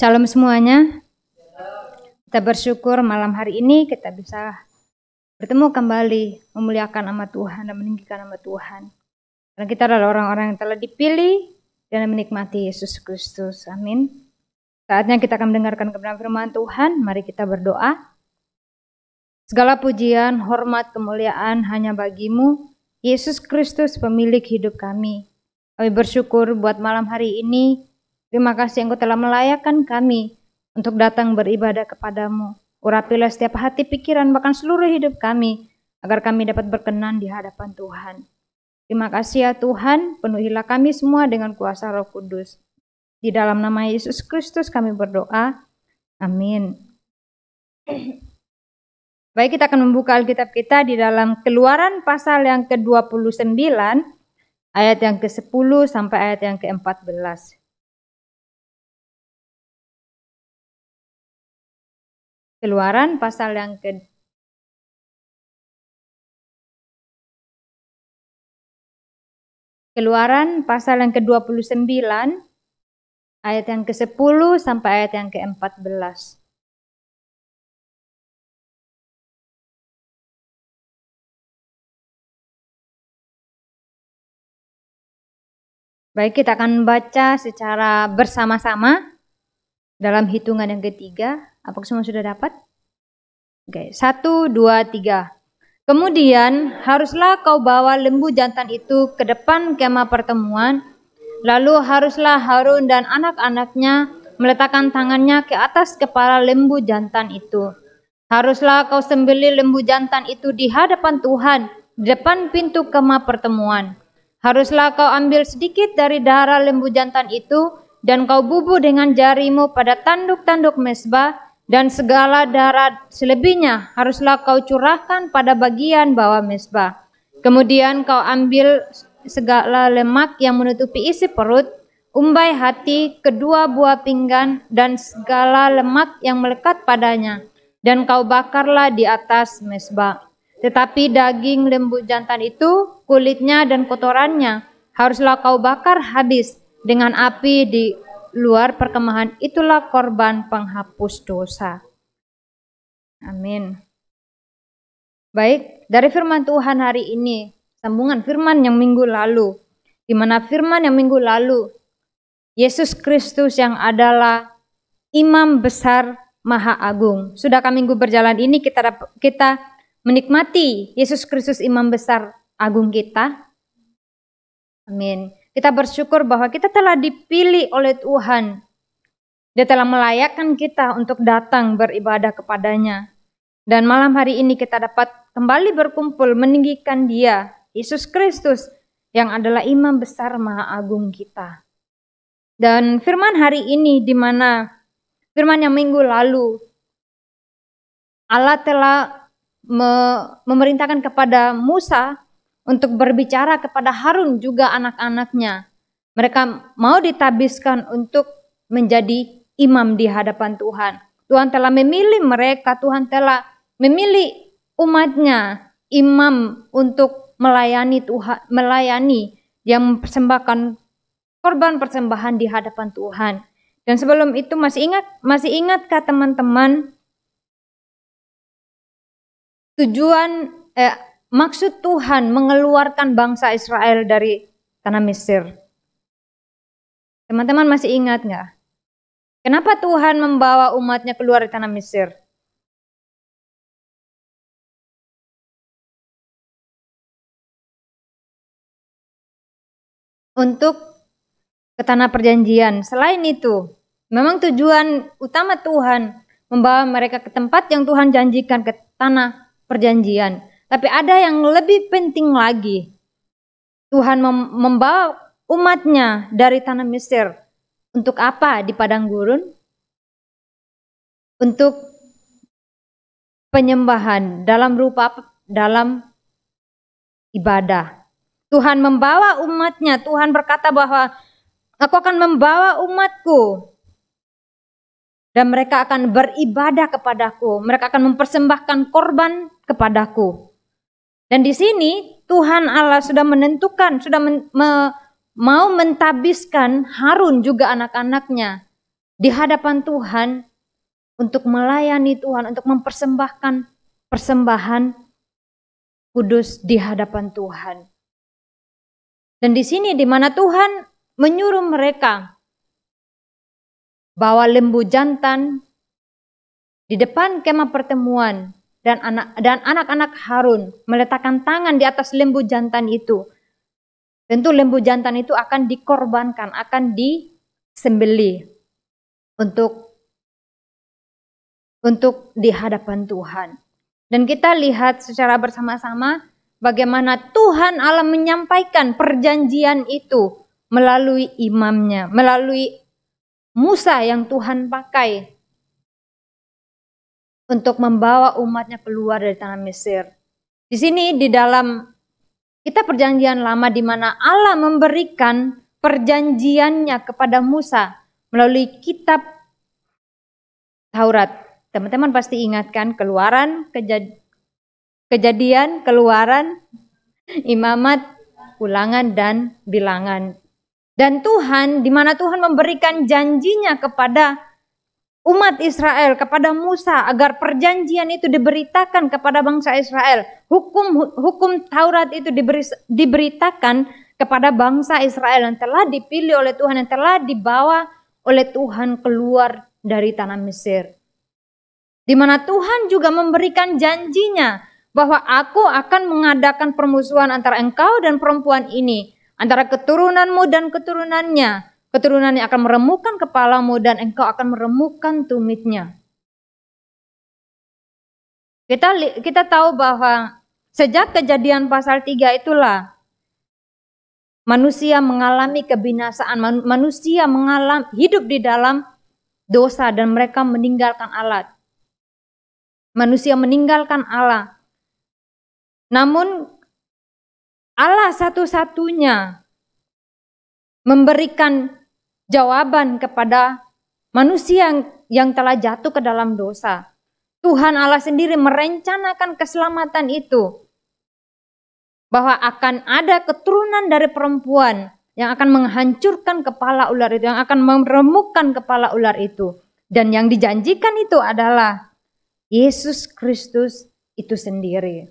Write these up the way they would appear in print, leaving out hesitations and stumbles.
Shalom semuanya. Kita bersyukur malam hari ini kita bisa bertemu kembali, memuliakan nama Tuhan dan meninggikan nama Tuhan. Karena kita adalah orang-orang yang telah dipilih dan menikmati Yesus Kristus. Amin. Saatnya kita akan mendengarkan kebenaran firman Tuhan. Mari kita berdoa. Segala pujian, hormat, kemuliaan hanya bagimu, Yesus Kristus, pemilik hidup kami. Kami bersyukur buat malam hari ini. Terima kasih Engkau telah melayakkan kami untuk datang beribadah kepadamu. Urapilah setiap hati, pikiran, bahkan seluruh hidup kami, agar kami dapat berkenan di hadapan Tuhan. Terima kasih ya Tuhan, penuhilah kami semua dengan kuasa Roh Kudus. Di dalam nama Yesus Kristus kami berdoa. Amin. Baik, kita akan membuka Alkitab kita di dalam Keluaran pasal yang ke-29, ayat yang ke-10 sampai ayat yang ke-14. Keluaran pasal yang ke-29 ayat yang ke-10 sampai ayat yang ke-14. Baik, kita akan baca secara bersama-sama dalam hitungan yang ketiga. Apakah semua sudah dapat? Oke, 1, 2, 3. Kemudian haruslah kau bawa lembu jantan itu ke depan kemah pertemuan. Lalu haruslah Harun dan anak-anaknya meletakkan tangannya ke atas kepala lembu jantan itu. Haruslah kau sembelih lembu jantan itu di hadapan Tuhan, di depan pintu kemah pertemuan. Haruslah kau ambil sedikit dari darah lembu jantan itu, dan kau bubuh dengan jarimu pada tanduk-tanduk mezbah, dan segala darah selebihnya haruslah kau curahkan pada bagian bawah mezbah. Kemudian kau ambil segala lemak yang menutupi isi perut, umbai hati, kedua buah pinggan, dan segala lemak yang melekat padanya, dan kau bakarlah di atas mezbah. Tetapi daging lembu jantan itu, kulitnya dan kotorannya haruslah kau bakar habis dengan api di luar perkemahan. Itulah korban penghapus dosa. Amin. Baik, dari firman Tuhan hari ini, sambungan firman yang minggu lalu, di mana firman yang minggu lalu, Yesus Kristus yang adalah Imam Besar Maha Agung. Sudahkah minggu berjalan ini kita menikmati Yesus Kristus Imam Besar Agung kita? Amin. Kita bersyukur bahwa kita telah dipilih oleh Tuhan. Dia telah melayakkan kita untuk datang beribadah kepadanya. Dan malam hari ini kita dapat kembali berkumpul meninggikan Dia, Yesus Kristus, yang adalah Imam Besar Maha Agung kita. Dan firman hari ini, di mana firman yang minggu lalu, Allah telah memerintahkan kepada Musa untuk berbicara kepada Harun juga anak-anaknya. Mereka mau ditabiskan untuk menjadi imam di hadapan Tuhan. Tuhan telah memilih mereka, Tuhan telah memilih umatnya, imam untuk melayani Tuhan, melayani yang mempersembahkan korban persembahan di hadapan Tuhan. Dan sebelum itu masih ingatkah teman-teman maksud Tuhan mengeluarkan bangsa Israel dari tanah Mesir? Teman-teman masih ingat nggak? Kenapa Tuhan membawa umatnya keluar dari tanah Mesir? Untuk ke tanah perjanjian. Selain itu, memang tujuan utama Tuhan membawa mereka ke tempat yang Tuhan janjikan, ke tanah perjanjian. Tapi ada yang lebih penting lagi. Tuhan membawa umatnya dari tanah Mesir. Untuk apa di padang gurun? Untuk penyembahan dalam rupa dalam ibadah. Tuhan membawa umatnya. Tuhan berkata bahwa aku akan membawa umatku dan mereka akan beribadah kepadaku. Mereka akan mempersembahkan korban kepadaku. Dan di sini Tuhan Allah sudah menentukan, sudah mau mentabiskan Harun juga anak-anaknya di hadapan Tuhan untuk melayani Tuhan, untuk mempersembahkan persembahan kudus di hadapan Tuhan. Dan di sini di mana Tuhan menyuruh mereka bawa lembu jantan di depan kemah pertemuan, dan anak-anak Harun meletakkan tangan di atas lembu jantan itu. Tentu lembu jantan itu akan dikorbankan, akan disembelih untuk di hadapan Tuhan. Dan kita lihat secara bersama-sama bagaimana Tuhan Allah menyampaikan perjanjian itu melalui imamnya, melalui Musa yang Tuhan pakai untuk membawa umatnya keluar dari tanah Mesir. Di sini di dalam kita perjanjian lama di mana Allah memberikan perjanjiannya kepada Musa melalui kitab Taurat. Teman-teman pasti ingatkan Keluaran, Kejadian, Keluaran, Imamat, Ulangan, dan Bilangan. Dan Tuhan, di mana Tuhan memberikan janjinya kepada umat Israel, kepada Musa, agar perjanjian itu diberitakan kepada bangsa Israel. Hukum Taurat itu diberitakan kepada bangsa Israel yang telah dipilih oleh Tuhan, yang telah dibawa oleh Tuhan keluar dari tanah Mesir. Di mana Tuhan juga memberikan janjinya bahwa aku akan mengadakan permusuhan antara engkau dan perempuan ini, antara keturunanmu dan keturunannya. Keturunannya akan meremukkan kepalamu dan engkau akan meremukkan tumitnya. Kita tahu bahwa sejak Kejadian pasal 3 itulah manusia mengalami kebinasaan, manusia hidup di dalam dosa dan mereka meninggalkan Allah. Manusia meninggalkan Allah. Namun Allah satu-satunya memberikan jawaban kepada manusia yang telah jatuh ke dalam dosa. Tuhan Allah sendiri merencanakan keselamatan itu. Bahwa akan ada keturunan dari perempuan yang akan menghancurkan kepala ular itu, yang akan meremukkan kepala ular itu. Dan yang dijanjikan itu adalah Yesus Kristus itu sendiri.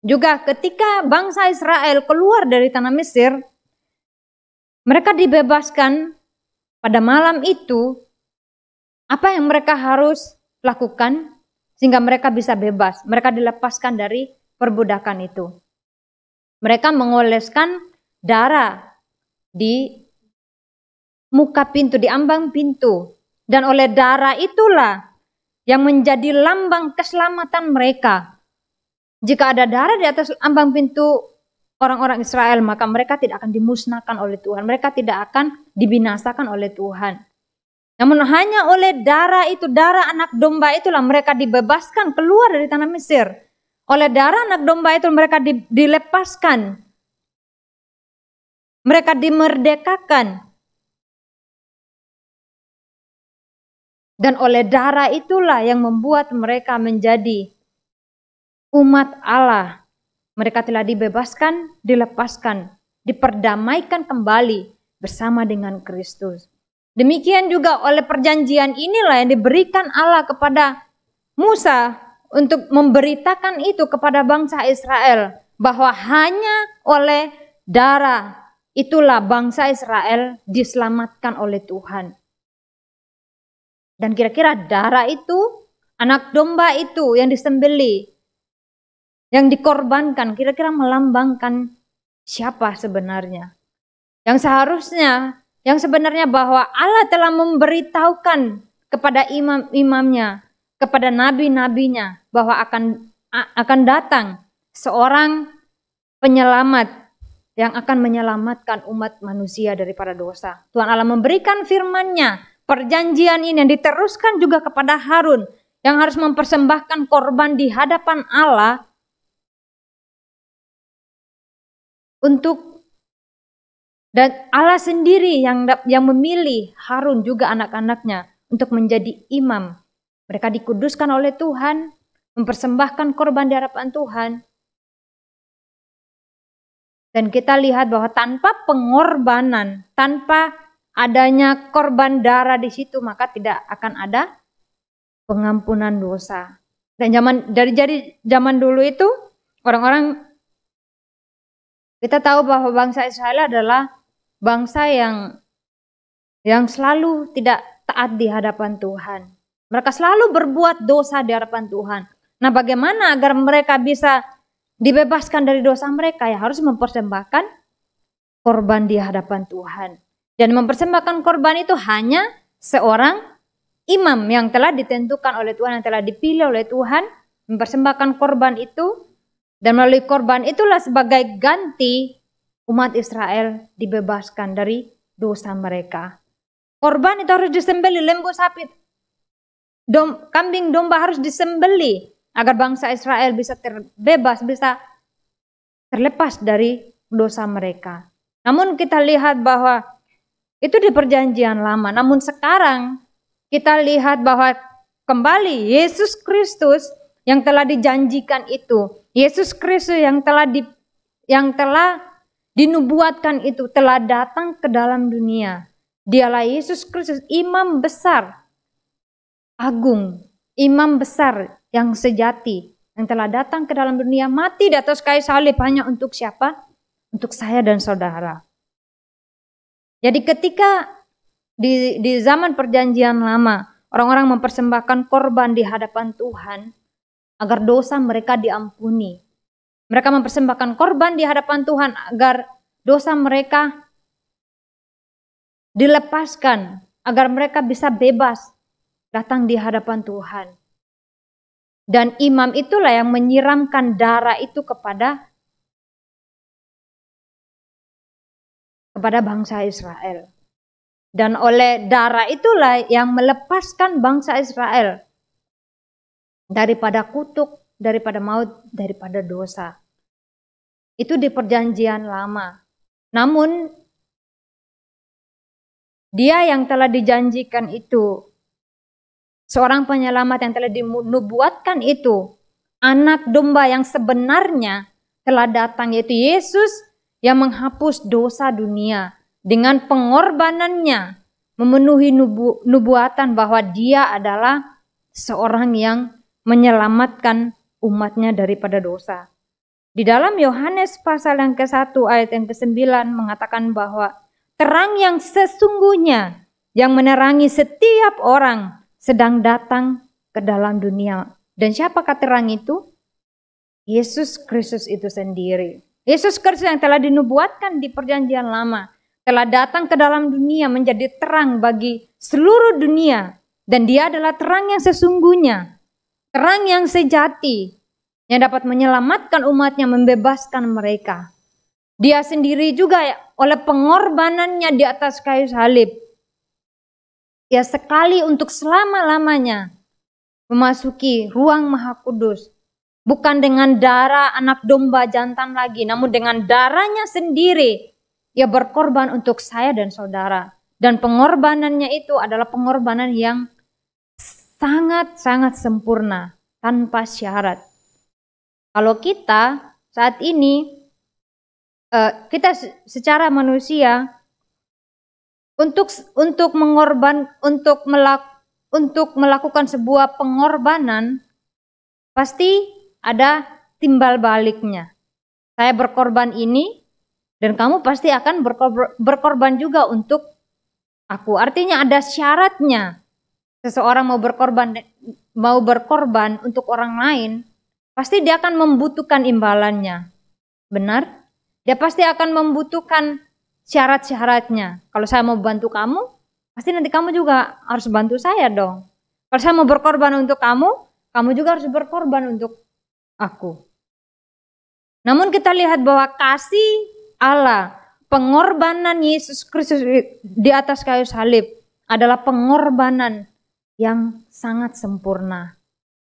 Juga ketika bangsa Israel keluar dari tanah Mesir, mereka dibebaskan. Pada malam itu, apa yang mereka harus lakukan sehingga mereka bisa bebas? Mereka dilepaskan dari perbudakan itu. Mereka mengoleskan darah di muka pintu, di ambang pintu. Dan oleh darah itulah yang menjadi lambang keselamatan mereka. Jika ada darah di atas ambang pintu orang-orang Israel, maka mereka tidak akan dimusnahkan oleh Tuhan. Mereka tidak akan dibinasakan oleh Tuhan. Namun hanya oleh darah itu, darah anak domba itulah mereka dibebaskan keluar dari tanah Mesir. Oleh darah anak domba itu mereka dilepaskan. Mereka dimerdekakan. Dan oleh darah itulah yang membuat mereka menjadi umat Allah. Mereka telah dibebaskan, dilepaskan, diperdamaikan kembali bersama dengan Kristus. Demikian juga oleh perjanjian inilah yang diberikan Allah kepada Musa untuk memberitakan itu kepada bangsa Israel. Bahwa hanya oleh darah itulah bangsa Israel diselamatkan oleh Tuhan. Dan kira-kira darah itu, anak domba itu yang disembelih, yang dikorbankan, kira-kira melambangkan siapa sebenarnya? Yang seharusnya, yang sebenarnya bahwa Allah telah memberitahukan kepada imam-imamnya, kepada nabi-nabinya, bahwa akan datang seorang penyelamat yang akan menyelamatkan umat manusia daripada dosa. Tuhan Allah memberikan firman-Nya, perjanjian ini yang diteruskan juga kepada Harun, yang harus mempersembahkan korban di hadapan Allah, dan Allah sendiri yang memilih Harun juga anak-anaknya untuk menjadi imam. Mereka dikuduskan oleh Tuhan, mempersembahkan korban di hadapan Tuhan. Dan kita lihat bahwa tanpa pengorbanan, tanpa adanya korban darah di situ, maka tidak akan ada pengampunan dosa. Dan dari zaman dulu itu orang-orang, kita tahu bahwa bangsa Israel adalah bangsa yang selalu tidak taat di hadapan Tuhan. Mereka selalu berbuat dosa di hadapan Tuhan. Nah, bagaimana agar mereka bisa dibebaskan dari dosa mereka? Ya harus mempersembahkan korban di hadapan Tuhan. Dan mempersembahkan korban itu hanya seorang imam yang telah ditentukan oleh Tuhan, yang telah dipilih oleh Tuhan, mempersembahkan korban itu, dan melalui korban itulah sebagai ganti umat Israel dibebaskan dari dosa mereka. Korban itu harus disembelih, lembu sapi, kambing domba harus disembelih agar bangsa Israel bisa terbebas, bisa terlepas dari dosa mereka. Namun kita lihat bahwa itu di perjanjian lama. Namun sekarang kita lihat bahwa kembali Yesus Kristus yang telah dijanjikan itu, Yesus Kristus yang telah dinubuatkan itu telah datang ke dalam dunia. Dialah Yesus Kristus, imam besar, agung, imam besar yang sejati, yang telah datang ke dalam dunia, mati di atas kayu salib hanya untuk siapa? Untuk saya dan saudara. Jadi ketika di zaman perjanjian lama, orang-orang mempersembahkan korban di hadapan Tuhan agar dosa mereka diampuni. Mereka mempersembahkan korban di hadapan Tuhan agar dosa mereka dilepaskan, agar mereka bisa bebas datang di hadapan Tuhan. Dan imam itulah yang menyiramkan darah itu kepada bangsa Israel. Dan oleh darah itulah yang melepaskan bangsa Israel daripada kutuk, daripada maut, daripada dosa. Itu di perjanjian lama. Namun dia yang telah dijanjikan itu, seorang penyelamat yang telah dinubuatkan itu, anak domba yang sebenarnya telah datang, yaitu Yesus yang menghapus dosa dunia dengan pengorbanannya, memenuhi nubuatan bahwa dia adalah seorang yang menyelamatkan umatnya daripada dosa. Di dalam Yohanes pasal yang ke-1 ayat yang ke-9 mengatakan bahwa terang yang sesungguhnya yang menerangi setiap orang sedang datang ke dalam dunia. Dan siapakah terang itu? Yesus Kristus itu sendiri. Yesus Kristus yang telah dinubuatkan di perjanjian lama telah datang ke dalam dunia menjadi terang bagi seluruh dunia. Dan dia adalah terang yang sesungguhnya, terang yang sejati, yang dapat menyelamatkan umatnya, membebaskan mereka. Dia sendiri juga oleh pengorbanannya di atas kayu salib, ya sekali untuk selama-lamanya memasuki ruang Maha Kudus. Bukan dengan darah anak domba jantan lagi, namun dengan darahnya sendiri. Ia berkorban untuk saya dan saudara. Dan pengorbanannya itu adalah pengorbanan yang sangat-sangat sempurna, tanpa syarat. Kalau kita saat ini, kita secara manusia, untuk melakukan sebuah pengorbanan, pasti ada timbal baliknya. Saya berkorban ini, dan kamu pasti akan berkorban juga untuk aku. Artinya ada syaratnya. Seseorang mau berkorban untuk orang lain, pasti dia akan membutuhkan imbalannya. Benar? Dia pasti akan membutuhkan syarat-syaratnya. Kalau saya mau bantu kamu, pasti nanti kamu juga harus bantu saya dong. Kalau saya mau berkorban untuk kamu, kamu juga harus berkorban untuk aku. Namun kita lihat bahwa kasih Allah, pengorbanan Yesus Kristus di atas kayu salib adalah pengorbanan yang sangat sempurna.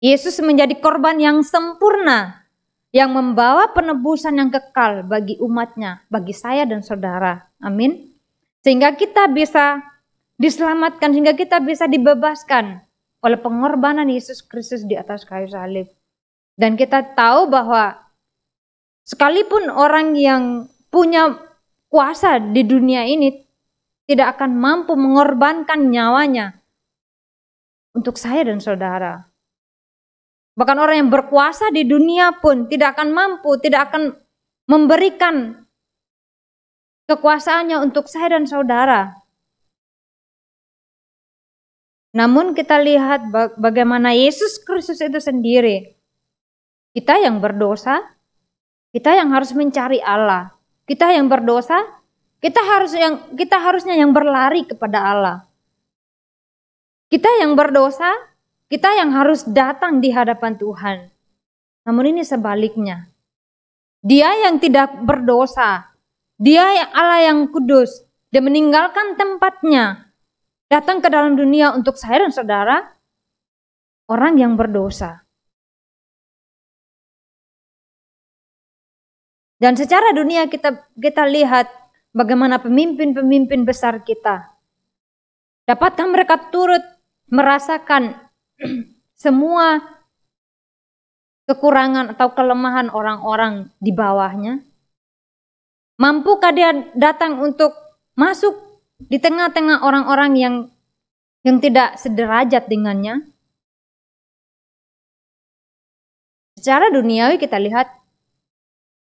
Yesus menjadi korban yang sempurna, yang membawa penebusan yang kekal bagi umatnya, bagi saya dan saudara. Amin. Sehingga kita bisa diselamatkan, sehingga kita bisa dibebaskan oleh pengorbanan Yesus Kristus di atas kayu salib. Dan kita tahu bahwa sekalipun orang yang punya kuasa di dunia ini tidak akan mampu mengorbankan nyawanya untuk saya dan saudara. Bahkan orang yang berkuasa di dunia pun tidak akan mampu, tidak akan memberikan kekuasaannya untuk saya dan saudara. Namun kita lihat bagaimana Yesus Kristus itu sendiri. Kita yang berdosa, kita yang harus mencari Allah. Kita yang berdosa, kita harusnya yang berlari kepada Allah. Kita yang berdosa, kita yang harus datang di hadapan Tuhan. Namun ini sebaliknya. Dia yang tidak berdosa, dia yang Allah yang kudus, dia meninggalkan tempatnya, datang ke dalam dunia untuk saya dan saudara, orang yang berdosa. Dan secara dunia kita lihat bagaimana pemimpin-pemimpin besar kita. Dapatkah mereka turut merasakan semua kekurangan atau kelemahan orang-orang di bawahnya? Mampukah dia datang untuk masuk di tengah-tengah orang-orang yang tidak sederajat dengannya? Secara duniawi kita lihat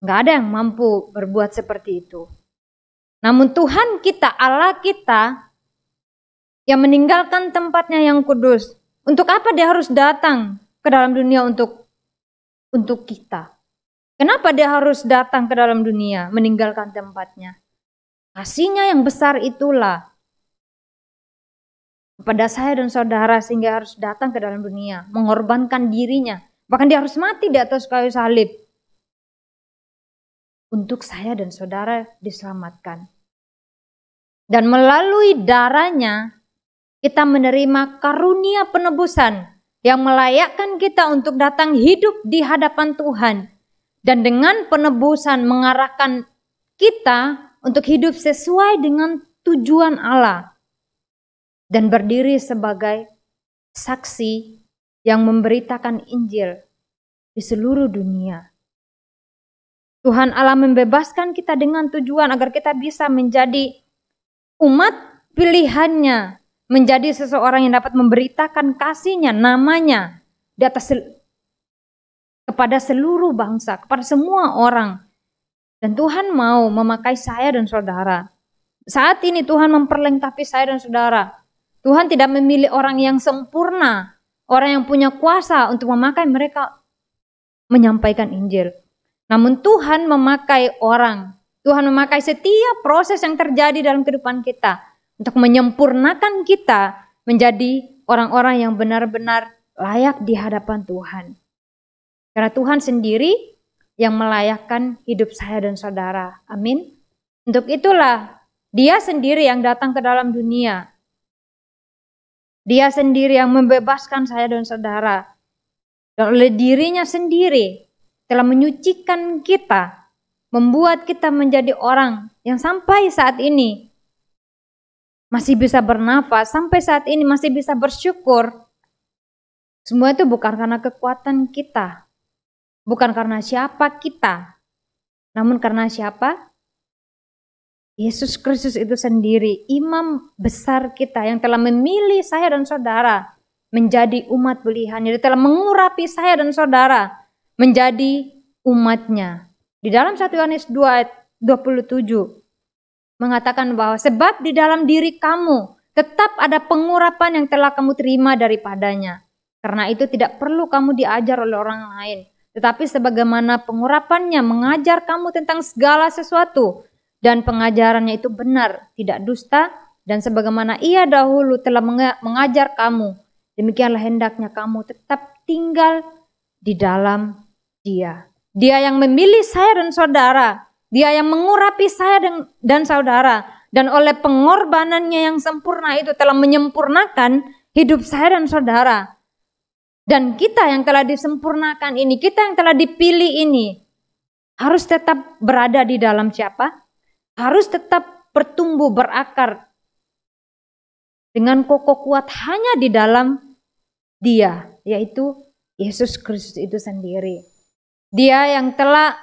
nggak ada yang mampu berbuat seperti itu. Namun Tuhan kita, Allah kita, yang meninggalkan tempatnya yang kudus. Untuk apa dia harus datang ke dalam dunia untuk kita? Kenapa dia harus datang ke dalam dunia, meninggalkan tempatnya? Kasihnya yang besar itulah kepada saya dan saudara sehingga harus datang ke dalam dunia, mengorbankan dirinya. Bahkan dia harus mati di atas kayu salib. Untuk saya dan saudara diselamatkan. Dan melalui darahnya kita menerima karunia penebusan yang melayakkan kita untuk datang hidup di hadapan Tuhan. Dan dengan penebusan mengarahkan kita untuk hidup sesuai dengan tujuan Allah. Dan berdiri sebagai saksi yang memberitakan Injil di seluruh dunia. Tuhan Allah membebaskan kita dengan tujuan agar kita bisa menjadi umat pilihannya. Menjadi seseorang yang dapat memberitakan kasihnya, namanya di atas kepada seluruh bangsa, kepada semua orang. Dan Tuhan mau memakai saya dan saudara. Saat ini Tuhan memperlengkapi saya dan saudara. Tuhan tidak memilih orang yang sempurna, orang yang punya kuasa untuk memakai mereka menyampaikan Injil. Namun Tuhan memakai orang, Tuhan memakai setiap proses yang terjadi dalam kehidupan kita untuk menyempurnakan kita menjadi orang-orang yang benar-benar layak di hadapan Tuhan. Karena Tuhan sendiri yang melayakkan hidup saya dan saudara. Amin. Untuk itulah Dia sendiri yang datang ke dalam dunia. Dia sendiri yang membebaskan saya dan saudara. Dan oleh dirinya sendiri telah menyucikan kita, membuat kita menjadi orang yang sampai saat ini masih bisa bernafas, sampai saat ini masih bisa bersyukur. Semua itu bukan karena kekuatan kita, bukan karena siapa kita, namun karena siapa? Yesus Kristus itu sendiri, imam besar kita yang telah memilih saya dan saudara menjadi umat pilihannya. Dia telah mengurapi saya dan saudara menjadi umatnya. Di dalam 1 Yohanes 2 ayat 27 mengatakan bahwa sebab di dalam diri kamu tetap ada pengurapan yang telah kamu terima daripadanya. Karena itu tidak perlu kamu diajar oleh orang lain. Tetapi sebagaimana pengurapannya mengajar kamu tentang segala sesuatu. Dan pengajarannya itu benar, tidak dusta. Dan sebagaimana ia dahulu telah mengajar kamu. Demikianlah hendaknya kamu tetap tinggal di dalam Dia. Dia yang memilih saya dan saudara. Dia yang mengurapi saya dan saudara. Dan oleh pengorbanannya yang sempurna itu telah menyempurnakan hidup saya dan saudara. Dan kita yang telah disempurnakan ini, kita yang telah dipilih ini, harus tetap berada di dalam siapa? Harus tetap bertumbuh, berakar dengan kokoh kuat hanya di dalam Dia, yaitu Yesus Kristus itu sendiri. Dia yang telah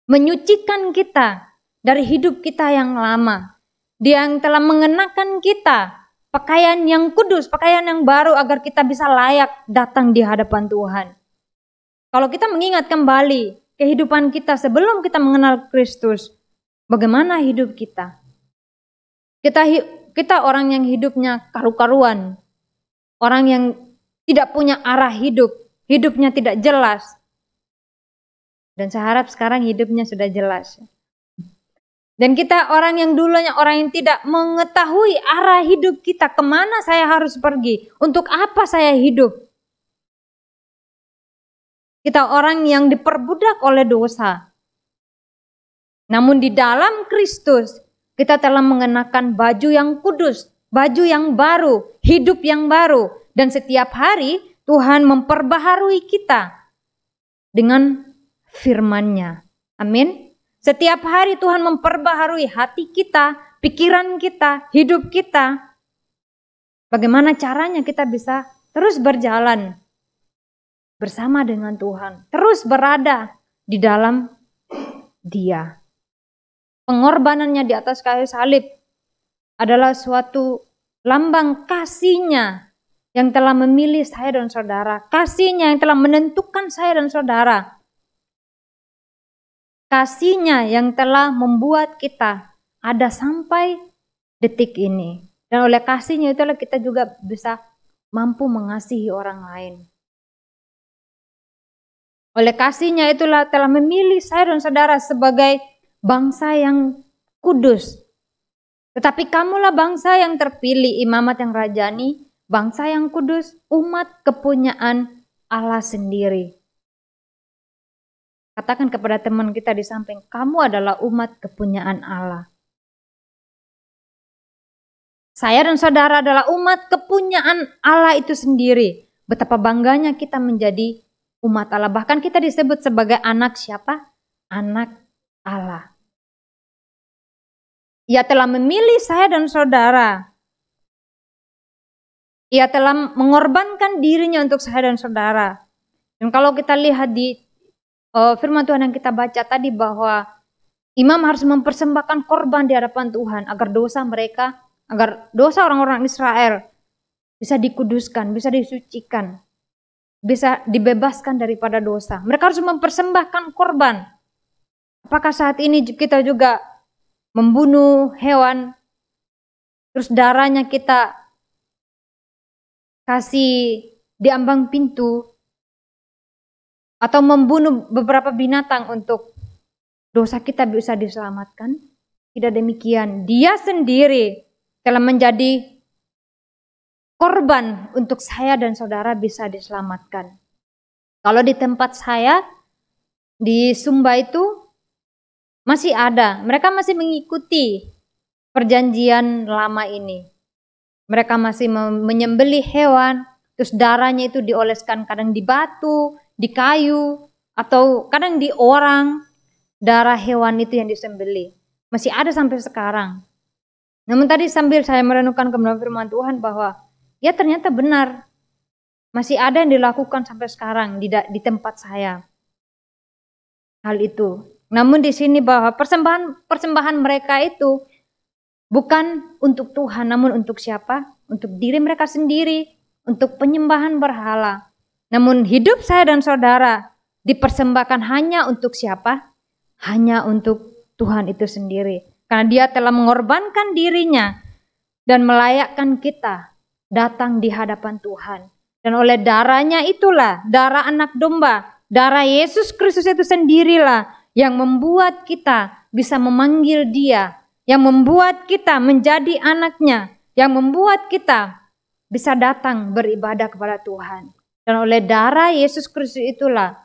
menyucikan kita dari hidup kita yang lama. Dia yang telah mengenakan kita pakaian yang kudus, pakaian yang baru agar kita bisa layak datang di hadapan Tuhan. Kalau kita mengingat kembali kehidupan kita sebelum kita mengenal Kristus, bagaimana hidup kita? Kita orang yang hidupnya karu-karuan, orang yang tidak punya arah hidup, hidupnya tidak jelas. Dan saya harap sekarang hidupnya sudah jelas. Dan kita orang yang dulunya orang yang tidak mengetahui arah hidup kita, kemana saya harus pergi, untuk apa saya hidup. Kita orang yang diperbudak oleh dosa. Namun di dalam Kristus, kita telah mengenakan baju yang kudus, baju yang baru, hidup yang baru. Dan setiap hari Tuhan memperbaharui kita dengan firman-Nya. Amin. Setiap hari Tuhan memperbaharui hati kita, pikiran kita, hidup kita. Bagaimana caranya kita bisa terus berjalan bersama dengan Tuhan, terus berada di dalam Dia. Pengorbanannya di atas kayu salib adalah suatu lambang kasih-Nya yang telah memilih saya dan saudara. Kasih-Nya yang telah menentukan saya dan saudara. Kasih-Nya yang telah membuat kita ada sampai detik ini. Dan oleh kasih-Nya itulah kita juga bisa mampu mengasihi orang lain. Oleh kasih-Nya itulah telah memilih saya dan saudara sebagai bangsa yang kudus. Tetapi kamulah bangsa yang terpilih, imamat yang rajani, bangsa yang kudus, umat kepunyaan Allah sendiri. Katakan kepada teman kita di samping, kamu adalah umat kepunyaan Allah. Saya dan saudara adalah umat kepunyaan Allah itu sendiri. Betapa bangganya kita menjadi umat Allah. Bahkan kita disebut sebagai anak siapa? Anak Allah. Ia telah memilih saya dan saudara. Ia telah mengorbankan dirinya untuk saya dan saudara. Dan kalau kita lihat di firman Tuhan yang kita baca tadi bahwa imam harus mempersembahkan korban di hadapan Tuhan agar dosa mereka, agar dosa orang-orang Israel bisa dikuduskan, bisa disucikan, bisa dibebaskan daripada dosa. Mereka harus mempersembahkan korban. Apakah saat ini kita juga membunuh hewan, terus darahnya kita kasih di ambang pintu, atau membunuh beberapa binatang untuk dosa kita bisa diselamatkan? Tidak demikian. Dia sendiri telah menjadi korban untuk saya dan saudara bisa diselamatkan. Kalau di tempat saya, di Sumba itu masih ada. Mereka masih mengikuti perjanjian lama ini. Mereka masih menyembelih hewan, terus darahnya itu dioleskan kadang di batu, di kayu, atau kadang di orang, darah hewan itu yang disembelih. Masih ada sampai sekarang. Namun tadi sambil saya merenungkan kebenaran firman Tuhan bahwa ya ternyata benar. Masih ada yang dilakukan sampai sekarang di tempat saya. Hal itu. Namun di sini bahwa persembahan mereka itu bukan untuk Tuhan, namun untuk siapa? Untuk diri mereka sendiri, untuk penyembahan berhala. Namun hidup saya dan saudara dipersembahkan hanya untuk siapa? Hanya untuk Tuhan itu sendiri. Karena Dia telah mengorbankan dirinya dan melayakkan kita datang di hadapan Tuhan. Dan oleh darahnya itulah, darah anak domba, darah Yesus Kristus itu sendirilah yang membuat kita bisa memanggil Dia, yang membuat kita menjadi anaknya, yang membuat kita bisa datang beribadah kepada Tuhan. Dan oleh darah Yesus Kristus itulah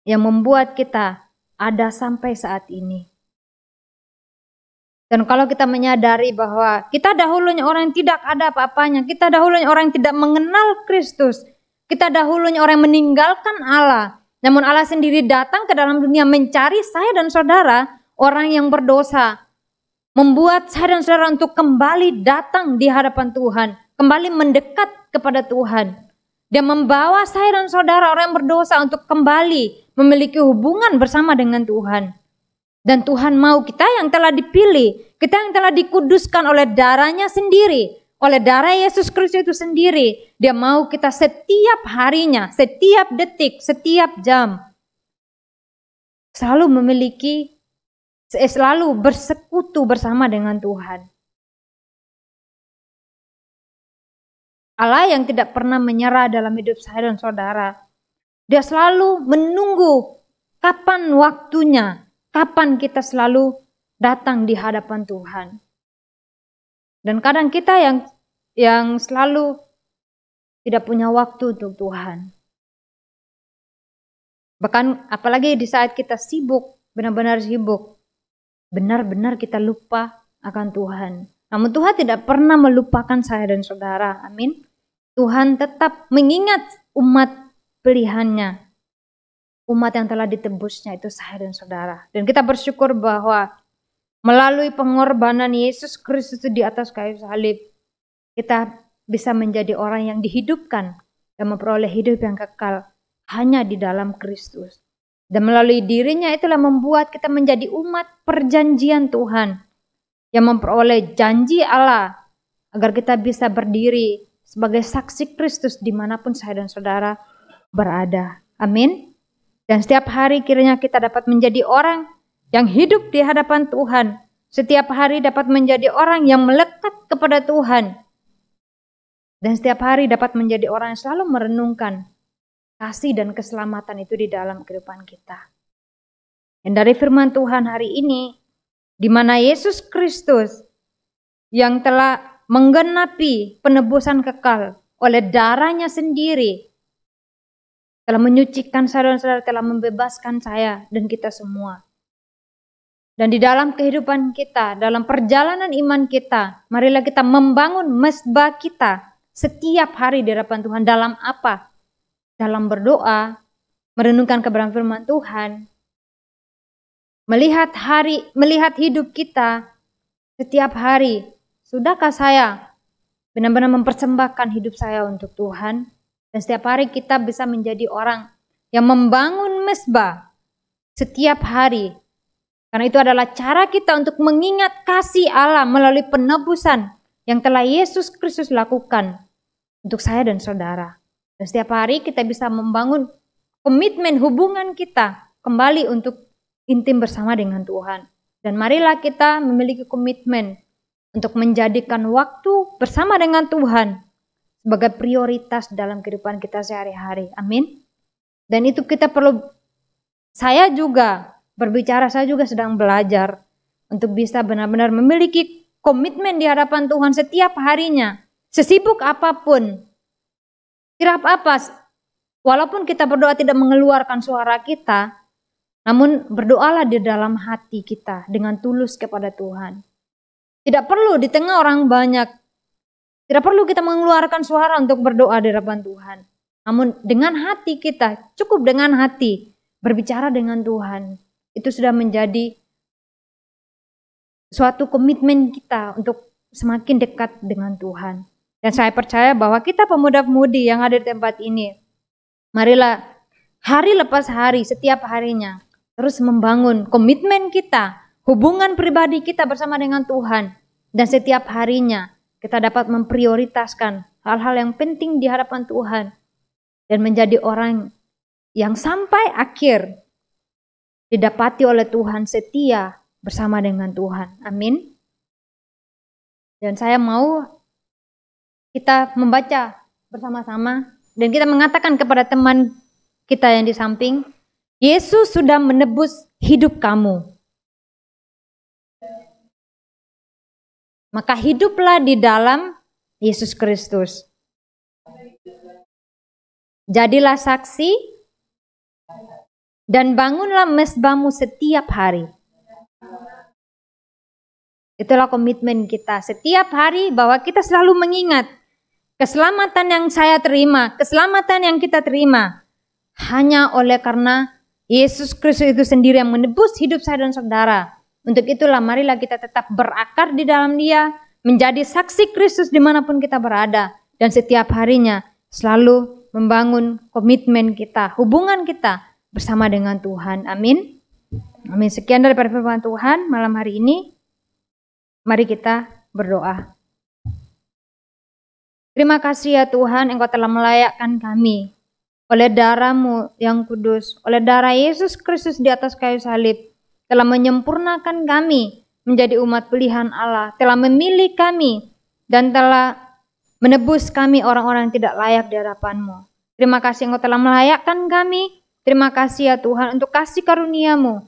yang membuat kita ada sampai saat ini. Dan kalau kita menyadari bahwa kita dahulunya orang yang tidak ada apa-apanya, kita dahulunya orang yang tidak mengenal Kristus, kita dahulunya orang yang meninggalkan Allah, namun Allah sendiri datang ke dalam dunia mencari saya dan saudara, orang yang berdosa, membuat saya dan saudara untuk kembali datang di hadapan Tuhan, kembali mendekat kepada Tuhan. Dia membawa saya dan saudara orang yang berdosa untuk kembali memiliki hubungan bersama dengan Tuhan. Dan Tuhan mau kita yang telah dipilih, kita yang telah dikuduskan oleh darahnya sendiri, oleh darah Yesus Kristus itu sendiri. Dia mau kita setiap harinya, setiap detik, setiap jam selalu bersekutu bersama dengan Tuhan. Allah yang tidak pernah menyerah dalam hidup saya dan saudara. Dia selalu menunggu kapan waktunya, kapan kita selalu datang di hadapan Tuhan. Dan kadang kita yang selalu tidak punya waktu untuk Tuhan. Bahkan apalagi di saat kita sibuk, benar-benar sibuk, benar-benar kita lupa akan Tuhan. Namun Tuhan tidak pernah melupakan saya dan saudara. Amin. Tuhan tetap mengingat umat pilihannya. Umat yang telah ditebusnya itu saya dan saudara. Dan kita bersyukur bahwa melalui pengorbanan Yesus Kristus di atas kayu salib, kita bisa menjadi orang yang dihidupkan dan memperoleh hidup yang kekal hanya di dalam Kristus. Dan melalui dirinya itulah membuat kita menjadi umat perjanjian Tuhan yang memperoleh janji Allah agar kita bisa berdiri sebagai saksi Kristus dimanapun saya dan saudara berada. Amin. Dan setiap hari kiranya kita dapat menjadi orang yang hidup di hadapan Tuhan. Setiap hari dapat menjadi orang yang melekat kepada Tuhan. Dan setiap hari dapat menjadi orang yang selalu merenungkan kasih dan keselamatan itu di dalam kehidupan kita. Dan dari firman Tuhan hari ini, di mana Yesus Kristus yang telah menggenapi penebusan kekal oleh darahnya sendiri, telah menyucikan saya dan saudara, telah membebaskan saya dan kita semua. Dan di dalam kehidupan kita, dalam perjalanan iman kita, marilah kita membangun mezbah kita setiap hari di hadapan Tuhan. Dalam apa? Dalam berdoa, merenungkan kebenaran firman Tuhan, melihat hidup kita setiap hari. Sudahkah saya benar-benar mempersembahkan hidup saya untuk Tuhan? Dan setiap hari kita bisa menjadi orang yang membangun mezbah setiap hari. Karena itu adalah cara kita untuk mengingat kasih Allah melalui penebusan yang telah Yesus Kristus lakukan untuk saya dan saudara. Dan setiap hari kita bisa membangun komitmen hubungan kita kembali untuk intim bersama dengan Tuhan. Dan marilah kita memiliki komitmen untuk menjadikan waktu bersama dengan Tuhan sebagai prioritas dalam kehidupan kita sehari-hari. Amin. Dan itu kita perlu, saya juga sedang belajar untuk bisa benar-benar memiliki komitmen di hadapan Tuhan setiap harinya. Sesibuk apapun, tidak apa-apa, walaupun kita berdoa tidak mengeluarkan suara kita, namun berdoalah di dalam hati kita dengan tulus kepada Tuhan. Tidak perlu di tengah orang banyak, tidak perlu kita mengeluarkan suara untuk berdoa di hadapan Tuhan. Namun dengan hati kita, cukup dengan hati, berbicara dengan Tuhan. Itu sudah menjadi suatu komitmen kita untuk semakin dekat dengan Tuhan. Dan saya percaya bahwa kita pemuda-pemudi yang ada di tempat ini, marilah hari lepas hari, setiap harinya, terus membangun komitmen kita, hubungan pribadi kita bersama dengan Tuhan. Dan setiap harinya kita dapat memprioritaskan hal-hal yang penting di hadapan Tuhan. Dan menjadi orang yang sampai akhir didapati oleh Tuhan setia bersama dengan Tuhan. Amin. Dan saya mau kita membaca bersama-sama dan kita mengatakan kepada teman kita yang di samping, Yesus sudah menebus hidup kamu. Maka hiduplah di dalam Yesus Kristus. Jadilah saksi dan bangunlah mezbahmu setiap hari. Itulah komitmen kita setiap hari, bahwa kita selalu mengingat keselamatan yang saya terima, keselamatan yang kita terima hanya oleh karena Yesus Kristus itu sendiri yang menebus hidup saya dan saudara. Untuk itulah marilah kita tetap berakar di dalam Dia, menjadi saksi Kristus dimanapun kita berada, dan setiap harinya selalu membangun komitmen kita, hubungan kita bersama dengan Tuhan. Amin. Amin. Sekian dari firman Tuhan malam hari ini. Mari kita berdoa. Terima kasih ya Tuhan, Engkau telah melayakkan kami oleh darah-Mu yang kudus, oleh darah Yesus Kristus di atas kayu salib, telah menyempurnakan kami menjadi umat pilihan Allah, telah memilih kami dan telah menebus kami orang-orang yang tidak layak di hadapan-Mu. Terima kasih Engkau telah melayakkan kami. Terima kasih ya Tuhan untuk kasih karunia-Mu.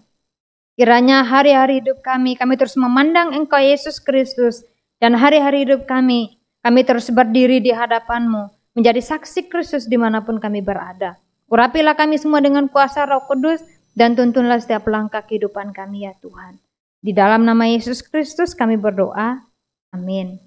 Kiranya hari-hari hidup kami terus memandang Engkau Yesus Kristus. Dan hari-hari hidup kami terus berdiri di hadapan-Mu. Menjadi saksi Kristus dimanapun kami berada. Urapilah kami semua dengan kuasa Roh Kudus. Dan tuntunlah setiap langkah kehidupan kami ya Tuhan. Di dalam nama Yesus Kristus kami berdoa. Amin.